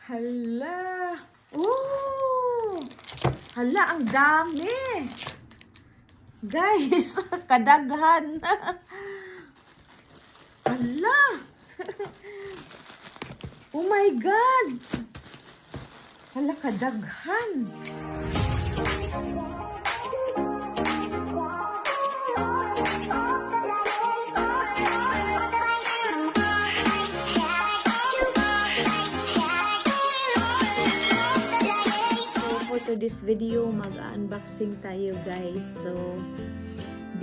Hala. Oh! Hala, ang dami. Guys, kadaghan. Hala. Oh my God. Hala, kadaghan. To this video, mag-unboxing tayo guys. So,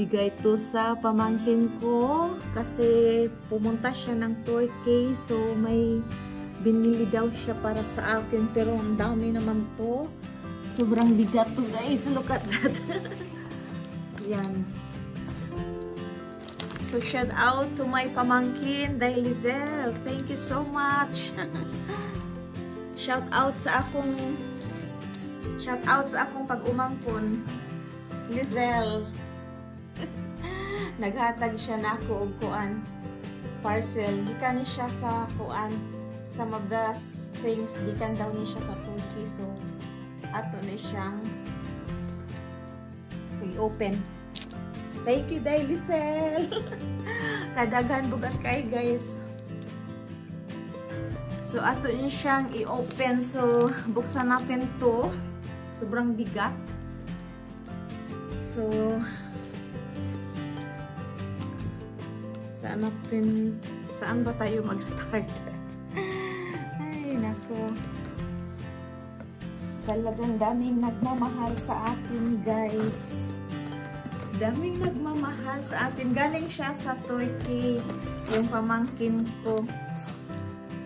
bigay to sa pamangkin ko kasi pumunta siya ng Turkey. So, may binili daw siya para sa akin pero ang dami naman to. Sobrang bigat to guys. Look at that. Yan. So, shout out to my pamangkin, Dailizel. Thank you so much. Shout out sa akong pag-umangkon, Lizelle. Naghatag siya na ako og kuan parcel. Gikan ni siya sa kuan, some of the things gikan daw ni siya sa Turkey. So ato ni siyang i-open. Thank you, day Lizelle. Kadaghan bugat kay guys. So ato ni siyang i-open. So buksan natin to. Sobrang bigat. So, saan ba tayo mag-start? Ay, nako. Talagang daming nagmamahal sa atin, guys. Daming nagmamahal sa atin. Galing siya sa Turkey, yung pamangkin ko.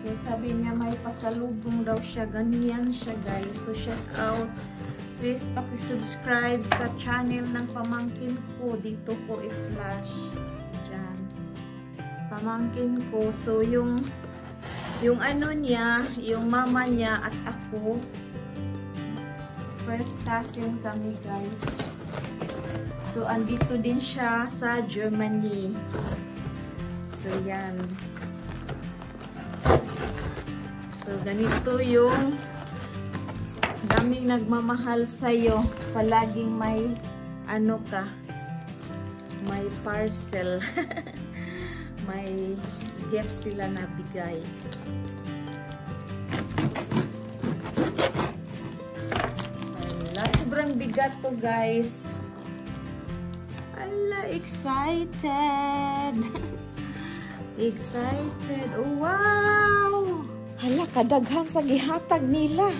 So, sabi niya may pasalubong daw siya. Ganyan siya, guys. So, shout out. Please paki-subscribe sa channel ng pamangkin ko. Dito ko i-flash. Diyan. Pamangkin ko. So, yung ano niya, yung mama niya at ako, first cousin kami, guys. So, andito din siya sa Germany. So, yan. So, ganito yung daming nagmamahal sa'yo. Palaging may ano ka, may parcel. May gift sila na bigay. Ala, sobrang bigat to guys. Ala, excited. Excited. Oh, wow! Hala, kadaghan sa gihatag nila.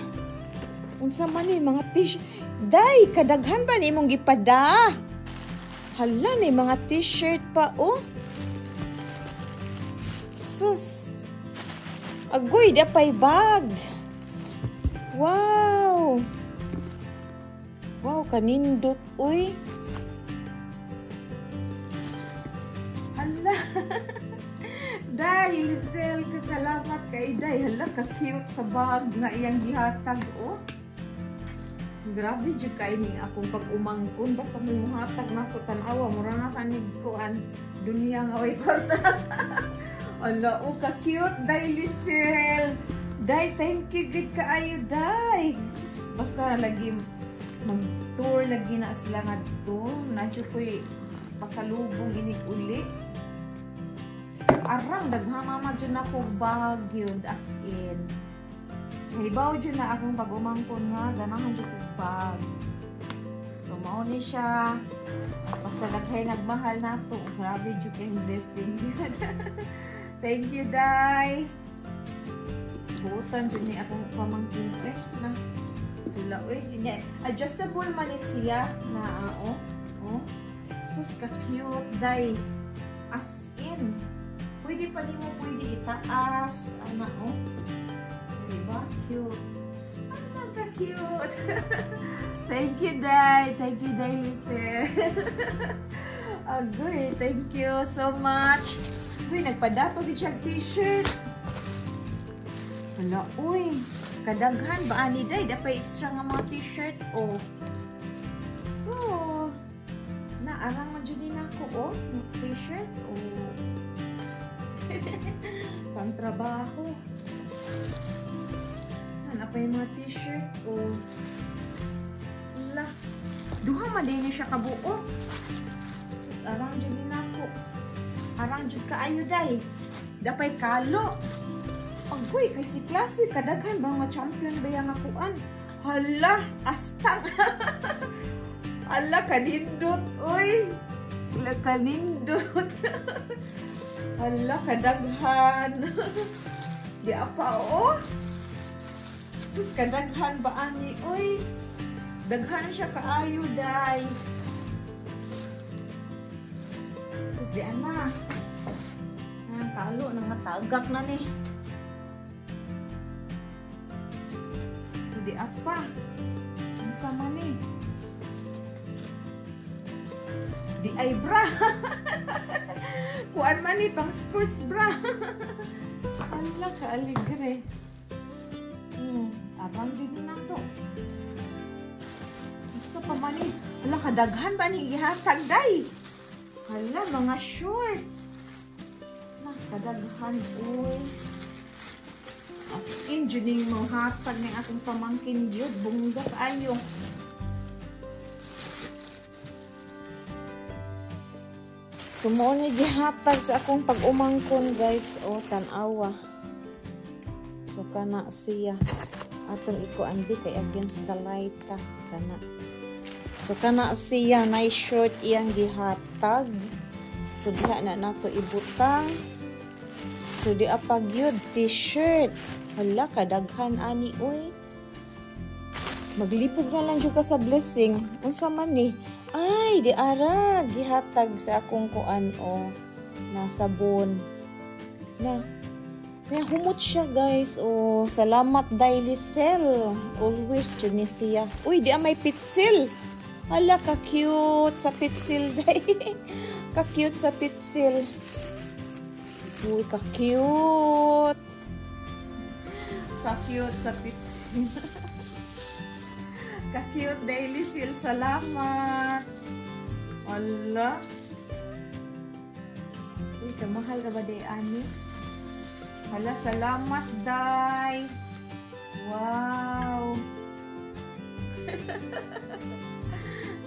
Unsa man ni mga t-shirt. Day, kadaghan ba ni mong gipada? Hala, ni mga t-shirt pa, oh. Sus. Agoy, dapay bag. Wow. Wow, kanindot, uy. Hala. Day, Lizelle, kasalamat kay Day. Hala, ka-cute sa bag nga iyang gihatag, oh. Grabe jud kay ning akong pag-umangkon. Basta may muhatag na ko tanawa. Mura na tanig ko an dunya nga way kwarta. Ala, oh, ka-cute, Day, Lizelle. Day, thank you, good kaayo, Day. Basta lagi mag-tour, lagi na sila nga dito. Nadyo ko'y pasalubong inig uli. Arang, daghama dyan ako bag yun, as in. Hibaw dyan na akong pag-umangkon nga, ganahan dyan ko bag. So, mauni siya. Basta naghay nagmahal na ito. Grabe dyan kayong blessing. Thank you, Day. Buutan dyan ni akong pamangkin. Na. Tula, adjustable man siya na, oh. Sus, ka-cute, Day. As in. Pwede pa din mo, pwede itaas. Ano, oh. Diba? Cute. Ano ka cute? Thank you, Day. Thank you, Day, Lizelle. Agoy, thank you so much. Uy, nagpadapag siyang t-shirt. Wala, uy. Kadaghan ba ani, Day? Dapat extra nga mga t-shirt, oh. So, naarang man dyan din ako, oh. T-shirt, oh. Pang trabaho. Apa yung mga t-shirt o wala. Duha man din siya kabuo. Tapos arang dyan din ako. Arang dyan kaayo day. Dapay kalo. Agoy, kay si klase. Kadaghan ba mga champion ba yung akuan? Hala, astang. Hala, kanindot. Uy. Hala, kanindot. Hala, kadaghan. Di apa, oh. Sus, kadaghan ba ani? Uy. Daghan siya kaayo, day. Sus, di ana. Talo, nangatagak na ni. So, di apa. Ang sama ni. Di ay bra. Kuan man ni, pang sports bra. Ala, kaaligre. Arang dito na to. Gusto pa man ni. Ala, kadaghan ba ni ihatag, day? Hala, mga short. Kadaghan, uy. As in, dyan yung mga hatag ng aking pamangkin yun. Bungga ayo. Sumuon ni gihatag sa akong pag-umangkon, guys. O, tanawa. So, kana siya. Atong ikuan di kay against the light. Kana. So, kana siya. Nice short iyang gihatag. So, diha na nato ibutang. So, di apag yun, t-shirt. Hala, kadaghan ani, uy. Maglipog na lang ka sa blessing. Unsa man ni? Ay, di ara. Gihatag sa akong kuan, o. Nasabon. Na. Kaya humot siya, guys. O, salamat, Daily Cell. Always, dyan siya. Uy, di may pitsil. Hala, ka-cute sa pitsil, day. Ka-cute sa pitsil. Uy, ka-cute. Ka-cute sa pitsil. Ka-cute, Daily Seal. Salamat. Ala. Uy, kamahal ka ba, day, ani? Hala, salamat, day. Wow.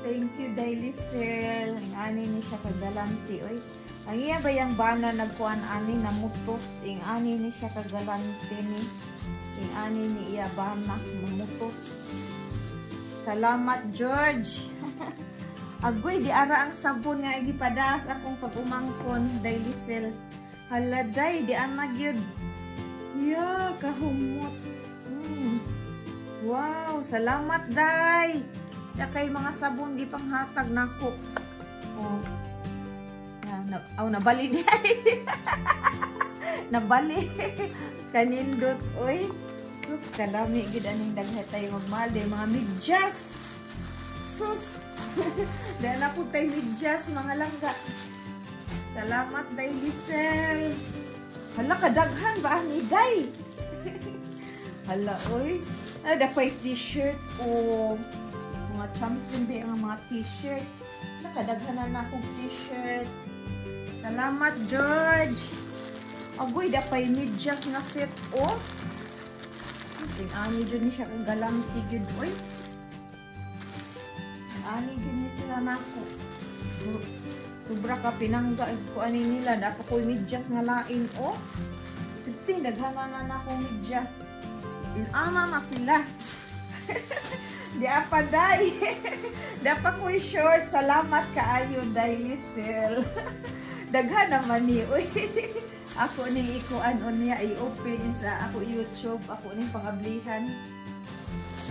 Thank you, Daily Seal. Ang ani ni siya kagalanti. Uy, ang iya ba yung bana nagkuhan ani na mutos? Ang ani ni siya kagalanti ni. Ang ani ni iya bana mamutos. Salamat, George. Agoy, di ara ang sabon nga igipadas akong pag-umangkon, Daily Cell. Haladay, di ana gyud. Yeah, kahumot. Wow, salamat, day. Kay mga sabon di panghatag nako. Oh. Nabali di ay. Nabali. Kanindot, oy. Sus, kalami gid aning daghay tayo magmahal de mga medyas. Sus. Dahil na po tayo medyas, mga langga. Salamat, Daily Cell. Hala, kadaghan ba ni day? Hala, oy. Dapay t-shirt o mga champion ba ang mga t-shirt. Nakadaghanan na akong t-shirt. Salamat, George. Agoy, dapay medyas na set, oh. Ani dyan siya kagalanti yun, oy. Ani dyan sila na ako. Sobra ka pinangga ko ani nila. Dapat ko medyas nga lain, oh. Ito, naghanan na akong medyas. Inana na sila. Di apa, day. Dapat ko short. Salamat kaayo, Daily Cell. Daghan naman ni, uy. Ako ni ikuan on niya i-open sa ako YouTube, ako ni pangablihan.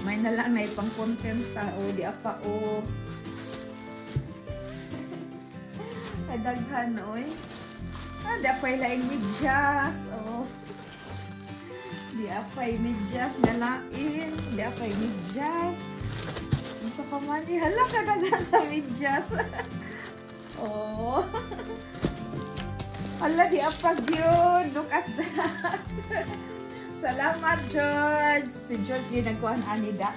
May na lang na ipang content sa o di apa o. Kadaghan oy. Dapay laing medyas, oh. Di apay medyas na lain, di apay medyas. Sa pamani, hala kadaghan sa medyas. Oh. Hala, di apag yun. Look at that. Salamat, George. Si George ginagkuhan anida.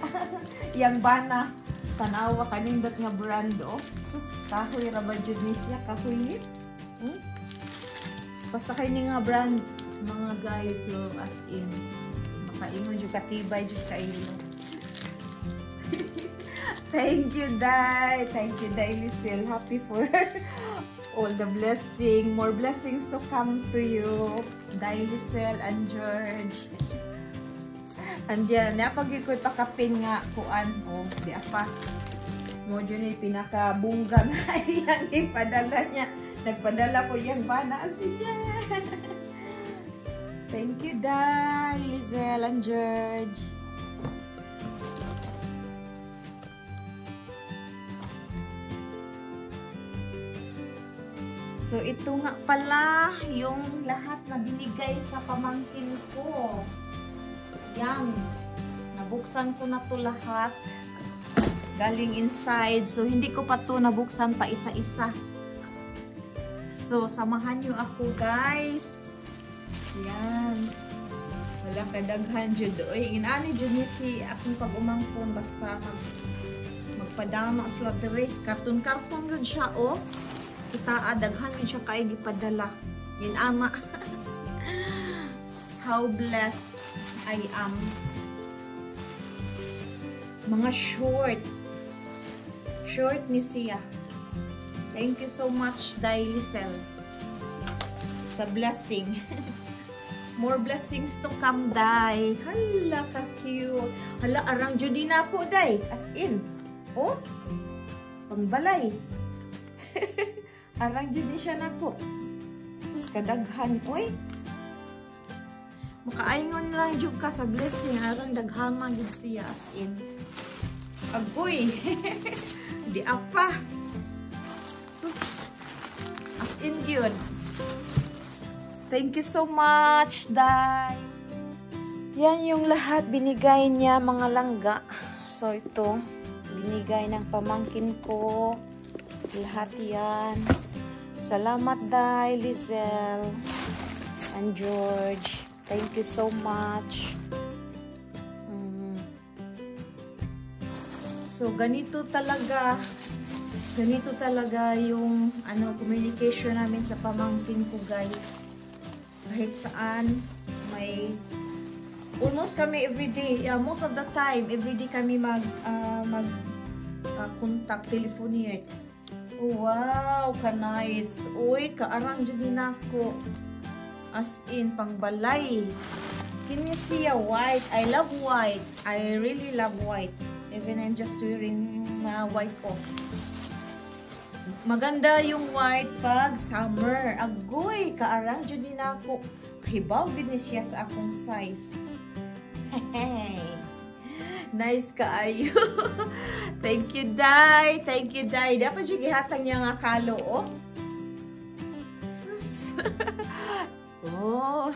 Yang bana. Tanawa kanindot nga brand, oh. Sus, kahoy raba dyan ni siya. Kahoy. Basta kayo nga brand, mga guys. So, as in, Makaingon yung katibay yung kailo. Thank you, Day. Thank you, Day Lisel. Happy for all the blessing. More blessings to come to you, Day Lisel and George. Andiyan, napag-ikot pa kapin nga kuan. Oh, di apa. Mo dyan ay pinakabungga nga yan. Ipadala niya. Nagpadala ko yan ba na siya. Thank you, Day Lisel and George. So, ito nga pala yung lahat na binigay sa pamangkin ko. Yan. Nabuksan ko na to lahat. Galing inside. So, hindi ko pa to nabuksan pa isa-isa. So, samahan nyo ako, guys. Yan. Wala kadaghan dyan doon. Inani dyan ni si akong pag-umangkon. Basta magpadama sila dire. Karton-karton yun siya, oh. Kita daghan yun siya kaya gipadala. Yun ama. How blessed I am. Mga short. Short ni siya. Thank you so much, Day Lisel. Sa blessing. More blessings to come, Day. Hala, ka-cute. Hala, arang judi na po, Day. As in. Oh, pangbalay. Arang judi siya na po. Sus, kadaghan. Uy. Makaingon lang jud ka sa blessing. Arang daghama jud siya. As in. Agoy. Di apa. Sus. As in yun. Thank you so much, Day. Yan yung lahat binigay niya, mga langga. So, ito. Binigay ng pamangkin ko. Lahat yan. Salamat, Day Lisel and George. Thank you so much. So, ganito talaga yung communication namin sa pamangkin ko, guys. Kahit saan, may almost kami everyday, most of the time, everyday kami contact, telephone. Oh, wow, ka-nice. Uy, kaarang dyan ako. As in, pangbalay. Kini siya white. I love white. I really love white. Even I'm just wearing white off. Maganda yung white pag summer. Agoy, kaarang dyan ako. Kahibaw din siya sa akong size. Hey. Nice kaayo. Thank you, Day. Thank you, Day. Dapat siya gihatang niya nga kalo, oh. Sus. Oh.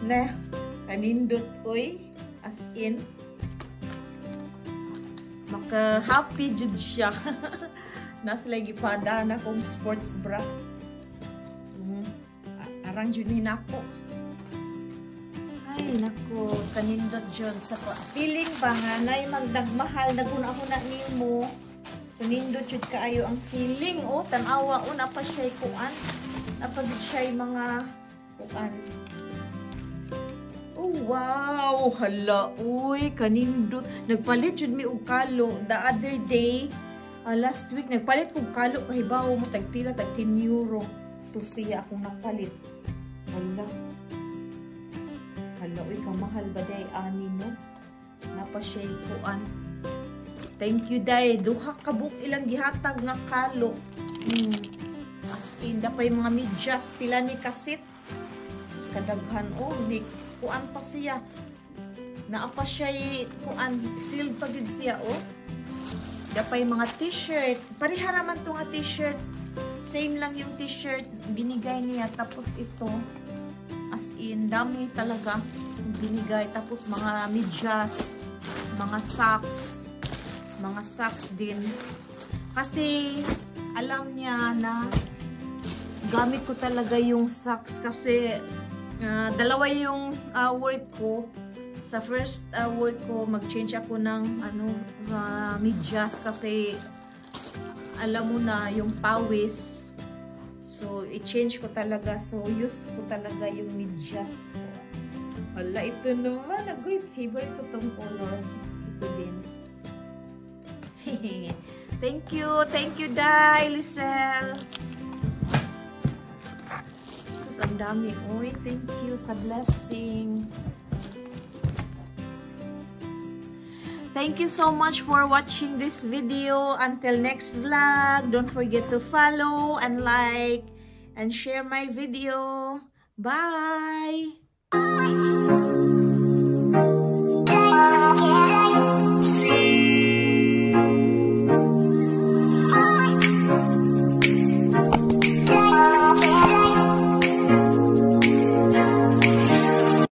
Na, kanindot, oy. As in. Maka-happy jud siya. Nas lagi pada na kong sports bra. Arang jud ni nako. Ay, nako, kanindot dyan sa feeling pa nga na yung magdagmahal, naguna-huna nimo. So, nindot dyan kaayo ang feeling. O, tanawa, o, napa siya'y kuan. Napagod siya'y mga kuan. Oh, wow! Hala, uy, kanindot. Nagpalit dyan mi og kalo. The other day, last week, nagpalit kong kalo. Kahibaw mo, tagpila, tag 10 euro. To siya akong nagpalit. Hala. Hala, uy, kamahal ba day ani, no? Napa siya kuan. Thank you, day. Duha ka book ilang gihatag nga kalo. As in, dapay mga medyas, pila ni kasit. Sus, kadaghan, oh, di kuan pa siya. Naapa siya, kuan, sealed pa gid siya, oh. Dapay mga t-shirt. Pareha naman to nga t-shirt. Same lang yung t-shirt. Binigay niya. Tapos ito, as in, dami talaga binigay. Tapos mga medyas, mga socks din. Kasi alam niya na gamit ko talaga yung socks kasi dalawa yung work ko. Sa first work ko, mag-change ako ng medyas kasi alam mo na yung pawis. So, i-change ko talaga. So, use ko talaga yung medyas. Wala, ito naman. Agoy, favorite ko tong color. Ito din. Thank you, Dai, Lisel. Sus, ang dami. Uy, thank you sa blessing. Thank you so much for watching this video. Until next vlog, don't forget to follow and like and share my video. Bye!